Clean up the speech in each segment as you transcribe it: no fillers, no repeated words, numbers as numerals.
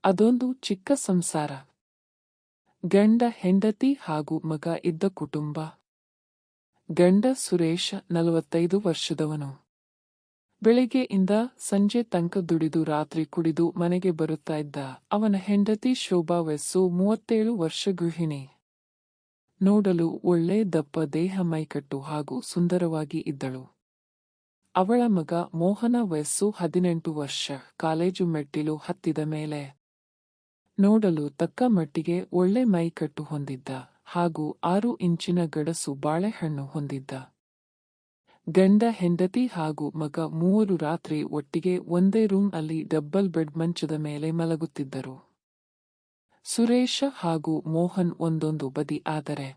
ಅದೊಂದು ಚಿಕ್ಕ ಸಂಸಾರ. ಗಂಡ, ಹೆಂಡತಿ ಹಾಗೂ ಮಗ ಇದ್ದ ಕುಟುಂಬ. ಗಂಡ ಸುರೇಶ 45 ವರ್ಷದವನು. ಬೆಳಿಗ್ಗೆಯಿಂದ ಸಂಜೆ ತನಕ ದುಡಿದು ರಾತ್ರಿ ಕುಡಿದು ಮನೆಗೆ ಬರುತ್ತಾ ಇದ್ದ. ಅವನ ಹೆಂಡತಿ ಶೋಭಾ ವಯಸ್ಸು 37 ವರ್ಷ, ಗೃಹಿಣಿ. ನೋಡಲು ಒಳ್ಳೆ ದಪ್ಪ ದೇಹ, ಮೈಕಟ್ಟು ಹಾಗೂ ಸುಂದರವಾಗಿ ಇದ್ದಳು. ಅವಳ ಮಗ ಮೋಹನ ವಯಸ್ಸು 18 ವರ್ಷ, ಕಾಲೇಜು ಮೆಟ್ಟಿಲು ಹತ್ತಿದ ಮೇಲೆ. ನೋಡಲು ತಕ್ಕ ಮಟ್ಟಿಗೆ ಒಳ್ಳೆ ಮೈಕಟ್ಟು ಹೊಂದಿದ್ದ ಹಾಗೂ 6 ಇಂಚಿನ ಗಡಸು ಬಾಳೆಹಣ್ಣು ಹೊಂದಿದ್ದ. ಗಂಡ, ಹೆಂಡತಿ ಹಾಗೂ ಮಗ ಮೂವರು ರಾತ್ರಿ ಒಟ್ಟಿಗೆ ಒಂದೇ ರೂಮ್ ಅಲ್ಲಿ ಡಬ್ಬಲ್ ಬೆಡ್ ಮಂಚದ ಮೇಲೆ ಮಲಗುತ್ತಿದ್ದರು. ಸುರೇಶ ಹಾಗೂ ಮೋಹನ್ ಒಂದೊಂದು ಬದಿ, ಆದರೆ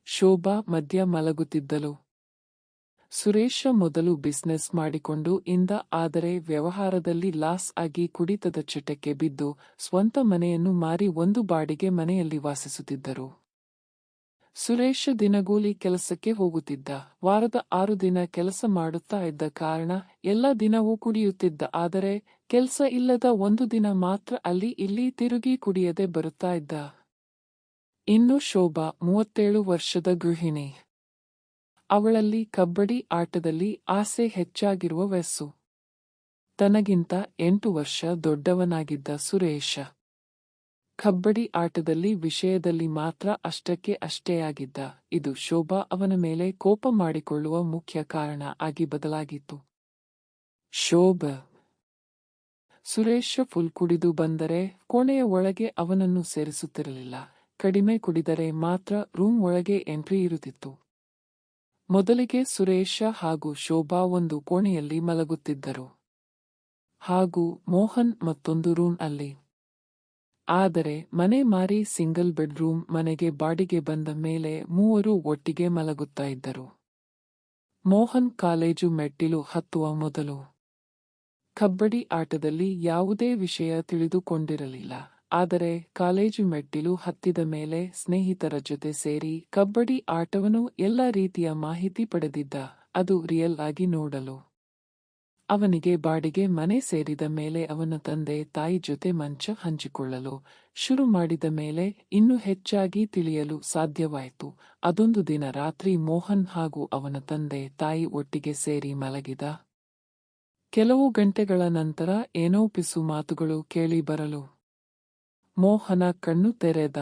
ಶೋಭಾ ಮಧ್ಯ ಮಲಗುತ್ತಿದ್ದಳು. ಸುರೇಶ ಮೊದಲು ಬಿಸ್ನೆಸ್ ಮಾಡಿಕೊಂಡು ಇಂದ, ಆದರೆ ವ್ಯವಹಾರದಲ್ಲಿ ಲಾಸ್ ಆಗಿ ಕುಡಿತದ ಚಟಕ್ಕೆ ಬಿದ್ದು ಸ್ವಂತ ಮನೆಯನ್ನು ಮಾರಿ ಒಂದು ಬಾಡಿಗೆ ಮನೆಯಲ್ಲಿ ವಾಸಿಸುತ್ತಿದ್ದರು. ಸುರೇಶ ದಿನಗೂಲಿ ಕೆಲಸಕ್ಕೆ ಹೋಗುತ್ತಿದ್ದ. ವಾರದ 6 ದಿನ ಕೆಲಸ ಮಾಡುತ್ತಾ ಇದ್ದ ಕಾರಣ ಎಲ್ಲ ದಿನವೂ ಕುಡಿಯುತ್ತಿದ್ದ. ಆದರೆ ಕೆಲಸ ಇಲ್ಲದ ಒಂದು ದಿನ ಮಾತ್ರ ಅಲ್ಲಿ ಇಲ್ಲಿ ತಿರುಗಿ ಕುಡಿಯದೆ ಬರುತ್ತಾ ಇದ್ದ. ಇನ್ನು ಶೋಭಾ 37 ವರ್ಷದ ಗೃಹಿಣಿ. ಅವಳಲ್ಲಿ ಕಬಡ್ಡಿ ಆಟದಲ್ಲಿ ಆಸೆ ಹೆಚ್ಚಾಗಿರುವ ವಯಸ್ಸು. ತನಗಿಂತ 8 ವರ್ಷ ದೊಡ್ಡವನಾಗಿದ್ದ ಸುರೇಶ ಕಬಡ್ಡಿ ಆಟದಲ್ಲಿ ವಿಷಯದಲ್ಲಿ ಮಾತ್ರ ಅಷ್ಟಕ್ಕೆ ಅಷ್ಟೇ ಆಗಿದ್ದ. ಇದು ಶೋಭಾ ಅವನ ಮೇಲೆ ಕೋಪ ಮಾಡಿಕೊಳ್ಳುವ ಮುಖ್ಯ ಕಾರಣ ಆಗಿ ಬದಲಾಗಿತ್ತು. ಶೋಭಾ ಸುರೇಶ ಫುಲ್ ಕುಡಿದು ಬಂದರೆ ಕೋಣೆಯ ಒಳಗೆ ಅವನನ್ನು ಸೇರಿಸುತ್ತಿರಲಿಲ್ಲ. ಕಡಿಮೆ ಕುಡಿದರೆ ಮಾತ್ರ ರೂಮ್ ಒಳಗೆ ಎಂಟ್ರಿ ಇರುತ್ತಿತ್ತು. ಮೊದಲಿಗೆ ಸುರೇಶ ಹಾಗೂ ಶೋಭಾ ಒಂದು ಕೋಣೆಯಲ್ಲಿ ಮಲಗುತ್ತಿದ್ದರು ಹಾಗೂ ಮೋಹನ್ ಮತ್ತೊಂದು ರೂಮ್ ಅಲ್ಲಿ. ಆದರೆ ಮನೆ ಮಾರಿ ಸಿಂಗಲ್ ಬೆಡ್ ರೂಮ್ ಮನೆಗೆ ಬಾಡಿಗೆ ಬಂದ ಮೇಲೆ ಮೂವರು ಒಟ್ಟಿಗೆ ಮಲಗುತ್ತಾ ಇದ್ದರು. ಮೋಹನ್ ಕಾಲೇಜು ಮೆಟ್ಟಿಲು ಹತ್ತುವ ಮೊದಲು ಕಬಡ್ಡಿ ಆಟದಲ್ಲಿ ಯಾವುದೇ ವಿಷಯ ತಿಳಿದುಕೊಂಡಿರಲಿಲ್ಲ. ಆದರೆ ಕಾಲೇಜು ಮೆಟ್ಟಿಲು ಹತ್ತಿದ ಮೇಲೆ ಸ್ನೇಹಿತರ ಜೊತೆ ಸೇರಿ ಕಬಡ್ಡಿ ಆಟವನ್ನು ಎಲ್ಲ ರೀತಿಯ ಮಾಹಿತಿ ಪಡೆದಿದ್ದ. ಅದು ರಿಯಲ್ ಆಗಿ ನೋಡಲು. ಅವನಿಗೆ ಬಾಡಿಗೆ ಮನೆ ಸೇರಿದ ಮೇಲೆ ಅವನ ತಂದೆ ತಾಯಿ ಜೊತೆ ಮಂಚ ಹಂಚಿಕೊಳ್ಳಲು ಶುರು ಮಾಡಿದ ಮೇಲೆ ಇನ್ನೂ ಹೆಚ್ಚಾಗಿ ತಿಳಿಯಲು ಸಾಧ್ಯವಾಯಿತು. ಅದೊಂದು ದಿನ ರಾತ್ರಿ ಮೋಹನ್ ಹಾಗೂ ಅವನ ತಂದೆ ತಾಯಿ ಒಟ್ಟಿಗೆ ಸೇರಿ ಮಲಗಿದ. ಕೆಲವು ಗಂಟೆಗಳ ನಂತರ ಏನೋ ಪಿಸು ಮಾತುಗಳು ಕೇಳಿ ಬರಲು ಮೋಹನ ಕಣ್ಣು ತೆರೆದ.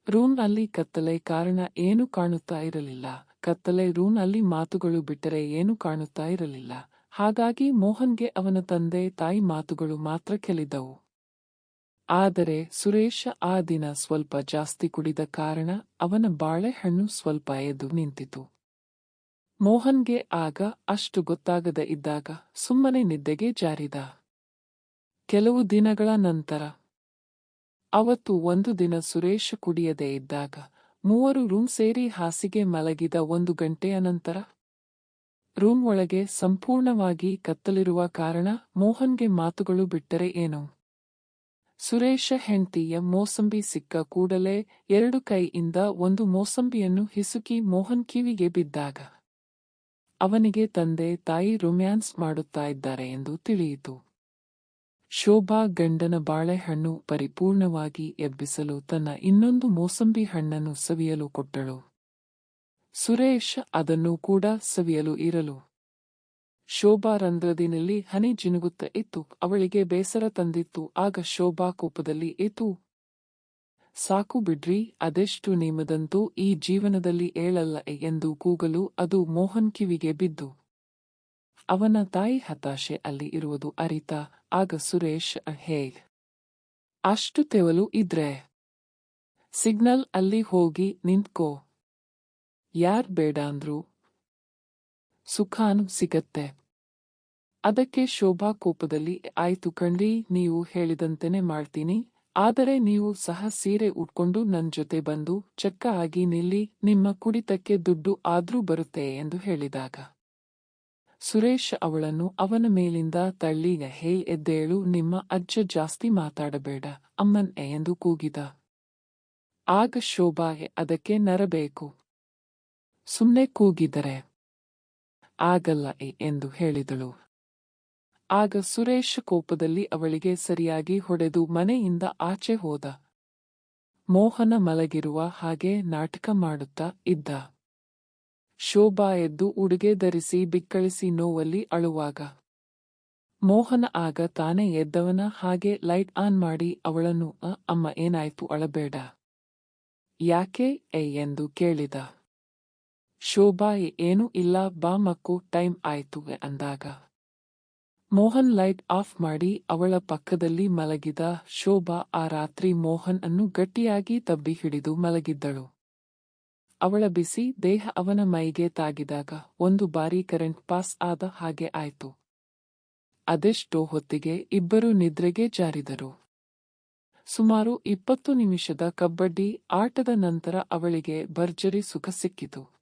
ರೂಮ್ ಅಲ್ಲಿ ಕತ್ತಲೆ ಕಾರಣ ಏನು ಕಾಣುತ್ತಾ ಇರಲಿಲ್ಲ. ಕತ್ತಲೆ ರೂಮ್ ಅಲ್ಲಿ ಮಾತುಗಳು ಬಿಟ್ಟರೆ ಏನು ಕಾಣುತ್ತಾ ಇರಲಿಲ್ಲ. ಹಾಗಾಗಿ ಮೋಹನ್ಗೆ ಅವನ ತಂದೆ ತಾಯಿ ಮಾತುಗಳು ಮಾತ್ರ ಕೇಳಿದವು. ಆದರೆ ಸುರೇಶ ಆ ದಿನ ಸ್ವಲ್ಪ ಜಾಸ್ತಿ ಕುಡಿದ ಕಾರಣ ಅವನ ಬಾಳೆಹಣ್ಣು ಸ್ವಲ್ಪ ಎದ್ದು ನಿಂತಿತು. ಮೋಹನ್ಗೆ ಆಗ ಅಷ್ಟು ಗೊತ್ತಾಗದ ಇದ್ದಾಗ ಸುಮ್ಮನೆ ನಿದ್ದೆಗೆ ಜಾರಿದ. ಕೆಲವು ದಿನಗಳ ನಂತರ ಅವತ್ತು ಒಂದು ದಿನ ಸುರೇಶ ಕುಡಿಯದೇ ಇದ್ದಾಗ ಮೂವರು ರೂಮ್ ಸೇರಿ ಹಾಸಿಗೆ ಮಲಗಿದ 1 ಗಂಟೆಯ ನಂತರ ರೂಮ್ ಒಳಗೆ ಸಂಪೂರ್ಣವಾಗಿ ಕತ್ತಲಿರುವ ಕಾರಣ ಮೋಹನ್ಗೆ ಮಾತುಗಳು ಬಿಟ್ಟರೆ ಏನು. ಸುರೇಶ ಹೆಂಡತಿಯ ಮೋಸಂಬಿ ಸಿಕ್ಕ ಕೂಡಲೇ 2 ಕೈಯಿಂದ ಒಂದು ಮೋಸಂಬಿಯನ್ನು ಹಿಸುಕಿ ಮೋಹನ್ ಕಿವಿಗೆ ಬಿದ್ದಾಗ ಅವನಿಗೆ ತಂದೆ ತಾಯಿ ರೊಮ್ಯಾನ್ಸ್ ಮಾಡುತ್ತಾ ಇದ್ದಾರೆ ಎಂದು ತಿಳಿಯಿತು. ಶೋಭಾ ಗಂಡನ ಬಾಳೆಹಣ್ಣು ಪರಿಪೂರ್ಣವಾಗಿ ಎಬ್ಬಿಸಲು ತನ್ನ ಇನ್ನೊಂದು ಮೋಸಂಬಿ ಹಣ್ಣನ್ನು ಸವಿಯಲು ಕೊಟ್ಟಳು. ಸುರೇಶ ಅದನ್ನು ಕೂಡ ಸವಿಯಲು ಇರಲು ಶೋಭಾ ರಂಧ್ರದಿನಲ್ಲಿ ಹನಿ ಜಿನುಗುತ್ತಾ ಇತ್ತು. ಅವಳಿಗೆ ಬೇಸರ ತಂದಿತ್ತು. ಆಗ ಶೋಭಾ ಕೋಪದಲ್ಲಿ ಇತ್ತು. ಸಾಕು ಬಿಡ್ರಿ, ಅದೆಷ್ಟು ನಿಮ್ಮದಂತೂ ಈ ಜೀವನದಲ್ಲಿ ಏಳಲ್ಲ ಎಂದು ಕೂಗಲು ಅದು ಮೋಹನ್ ಕಿವಿಗೆ ಬಿದ್ದು ಅವನ ತಾಯಿ ಹತಾಶೆ ಅಲ್ಲಿ ಇರುವುದು ಅರಿತ. ಆಗ ಸುರೇಶ್, ಹೇ, ಅಷ್ಟು ತೆವಲು ಇದ್ರೆ ಸಿಗ್ನಲ್ ಅಲ್ಲಿ ಹೋಗಿ ನಿಂತ್ಕೋ, ಯಾರ್ ಬೇಡಾಂದ್ರು ಸುಖಾನು ಸಿಗತ್ತೆ. ಅದಕ್ಕೆ ಶೋಭಾ ಕೋಪದಲ್ಲಿ, ಆಯ್ತು ಕಣ್ರೀ, ನೀವು ಹೇಳಿದಂತೆನೆ ಮಾಡ್ತೀನಿ. ಆದರೆ ನೀವು ಸಹ ಸೀರೆ ಉಟ್ಕೊಂಡು ನನ್ ಜೊತೆ ಬಂದು ಚಕ್ಕ ಆಗಿ ನಿಲ್ಲಿ, ನಿಮ್ಮ ಕುಡಿತಕ್ಕೆ ದುಡ್ಡು ಆದ್ರೂ ಬರುತ್ತೆ ಎಂದು ಹೇಳಿದಾಗ ಸುರೇಶ್ ಅವಳನ್ನು ಅವನ ಮೇಲಿಂದ ತಳ್ಳಿ, ಹೇ ಎದ್ದೇಳು, ನಿಮ್ಮ ಅಜ್ಜ ಜಾಸ್ತಿ ಮಾತಾಡಬೇಡ ಅಮ್ಮನ್ ಎಂದು ಕೂಗಿದ. ಆಗ ಶೋಭಾ, ಅದಕ್ಕೆ ನರಬೇಕು, ಸುಮ್ನೆ ಕೂಗಿದರೆ ಆಗಲ್ಲ ಎಂದು ಹೇಳಿದಳು. ಆಗ ಸುರೇಶ್ ಕೋಪದಲ್ಲಿ ಅವಳಿಗೆ ಸರಿಯಾಗಿ ಹೊಡೆದು ಮನೆಯಿಂದ ಆಚೆ ಹೋದ. ಮೋಹನ ಮಲಗಿರುವ ಹಾಗೆ ನಾಟಕ ಮಾಡುತ್ತಾ ಇದ್ದ. ಶೋಭಾ ಎದ್ದು ಉಡುಗೆ ಧರಿಸಿ ಬಿಕ್ಕಳಿಸಿ ನೋವಲ್ಲಿ ಅಳುವಾಗ ಮೋಹನ ಆಗ ತಾನೇ ಎದ್ದವನ ಹಾಗೆ ಲೈಟ್ ಆನ್ ಮಾಡಿ ಅವಳನ್ನು ಅಮ್ಮ ಏನಾಯ್ತು ಅಳಬೇಡ. ಯಾಕೆ ಎಂದು ಕೇಳಿದ. ಶೋಭಾ ಏನೂ ಇಲ್ಲ ಬಾ ಮಕ್ಕೋ ಟೈಮ್ ಆಯ್ತು ಅಂದಾಗ ಮೋಹನ್ ಲೈಟ್ ಆಫ್ ಮಾಡಿ ಅವಳ ಪಕ್ಕದಲ್ಲಿ ಮಲಗಿದ. ಶೋಭಾ ಆ ರಾತ್ರಿ ಮೋಹನ್ ಅನ್ನು ಗಟ್ಟಿಯಾಗಿ ತಬ್ಬಿ ಹಿಡಿದು ಮಲಗಿದ್ದಳು. ಅವಳ ಬಿಸಿ ದೇಹ ಅವನ ಮೈಗೆ ತಾಗಿದಾಗ ಒಂದು ಬಾರಿ ಕರೆಂಟ್ ಪಾಸ್ ಆದ ಹಾಗೆ ಆಯ್ತು. ಅದೆಷ್ಟೋ ಹೊತ್ತಿಗೆ ಇಬ್ಬರು ನಿದ್ರೆಗೆ ಜಾರಿದರು. ಸುಮಾರು 20 ನಿಮಿಷದ ಕಬ್ಬಡ್ಡಿ ಆಟದ ನಂತರ ಅವಳಿಗೆ ಭರ್ಜರಿ ಸುಖ ಸಿಕ್ಕಿತು.